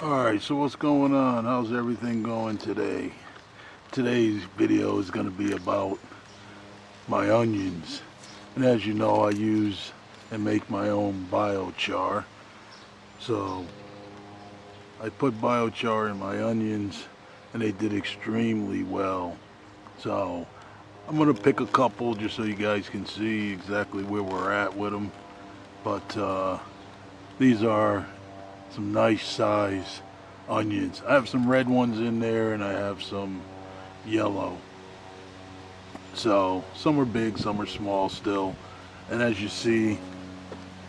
Alright, so what's going on? How's everything going today? Today's video is going to be about my onions. And as you know, I use and make my own biochar. So I put biochar in my onions and they did extremely well. So I'm going to pick a couple just so you guys can see exactly where we're at with them. But these are some nice size onions. I have some red ones in there and I have some yellow. So some are big, some are small still. And as you see,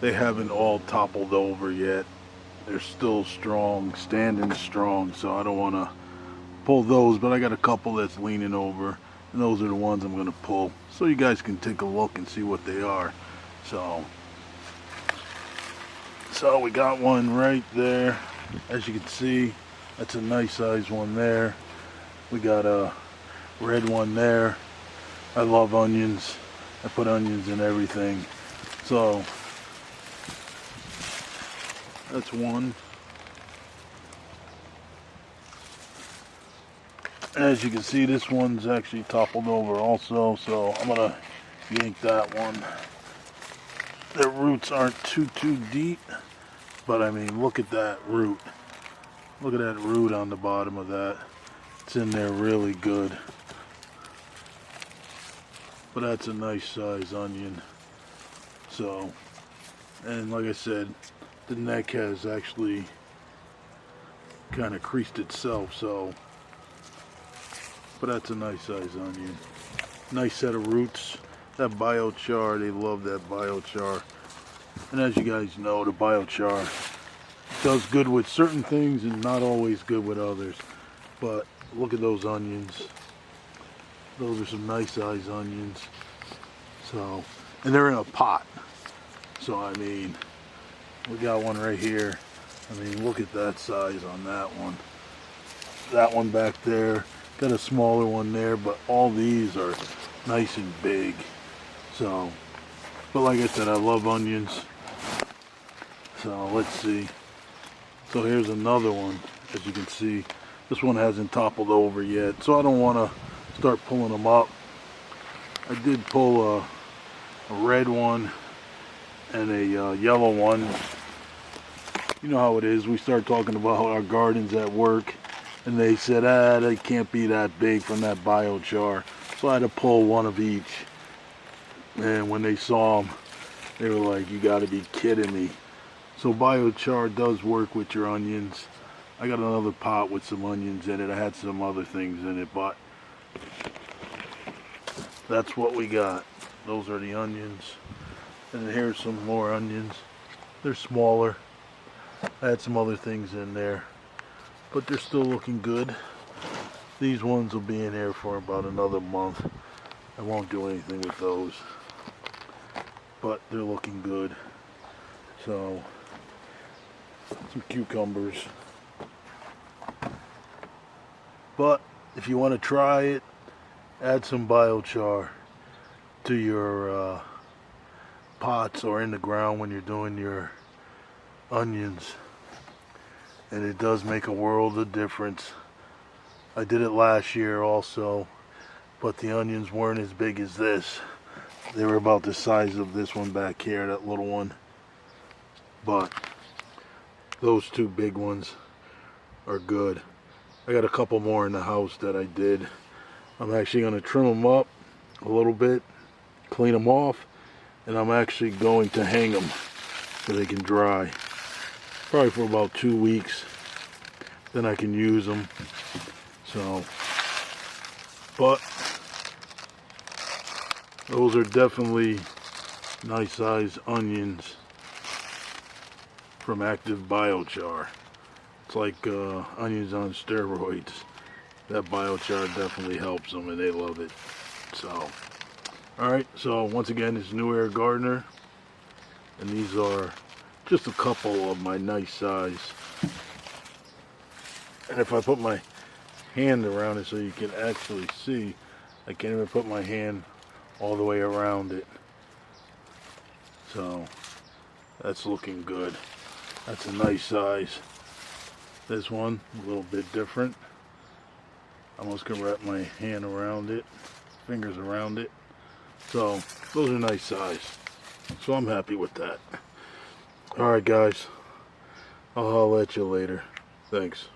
they haven't all toppled over yet. They're still strong, standing strong, so I don't want to pull those, but I got a couple that's leaning over, and those are the ones I'm going to pull so you guys can take a look and see what they are. So we got one right there. As you can see, that's a nice size one there. We got a red one there. I love onions. I put onions in everything. So that's one. As you can see, this one's actually toppled over also, so I'm gonna yank that one. The roots aren't too deep, but I mean, look at that root. Look at that root on the bottom of that. It's in there really good. But that's a nice size onion. So, and like I said, the neck has actually kind of creased itself, so, but that's a nice size onion. Nice set of roots. That biochar, they love that biochar. And as you guys know, the biochar does good with certain things and not always good with others. But look at those onions. Those are some nice size onions. So, and they're in a pot. So I mean, we got one right here. I mean, look at that size on that one. That one back there. Got a smaller one there, but all these are nice and big. So, but like I said, I love onions. So let's see. So here's another one. As you can see, this one hasn't toppled over yet. So I don't want to start pulling them up. I did pull a red one and a yellow one. You know how it is. We start talking about our gardens at work, and they said, they can't be that big from that biochar. So I had to pull one of each. And when they saw them, they were like, you got to be kidding me. So biochar does work with your onions. I got another pot with some onions in it. I had some other things in it, but that's what we got. Those are the onions. And here's some more onions. They're smaller. I had some other things in there, but they're still looking good. These ones will be in here for about another month. I won't do anything with those, but they're looking good. So, some cucumbers. But if you want to try it, add some biochar to your pots or in the ground when you're doing your onions, and it does make a world of difference. I did it last year also, but the onions weren't as big as this. They were about the size of this one back here, that little one. But those two big ones are good. I got a couple more in the house that I did. I'm actually going to trim them up a little bit, clean them off, and I'm actually going to hang them so they can dry. Probably for about 2 weeks. Then I can use them. So, but those are definitely nice size onions from Active Biochar. It's like onions on steroids. That biochar definitely helps them and they love it. So, alright, so once again, it's New Era Gardener, and these are just a couple of my nice size. And if I put my hand around it so you can actually see, I can't even put my hand all the way around it. So that's looking good. That's a nice size. This one, a little bit different. I'm almost gonna wrap my hand around it, fingers around it. So those are nice size. So I'm happy with that. Alright guys, I'll holler at you later. Thanks.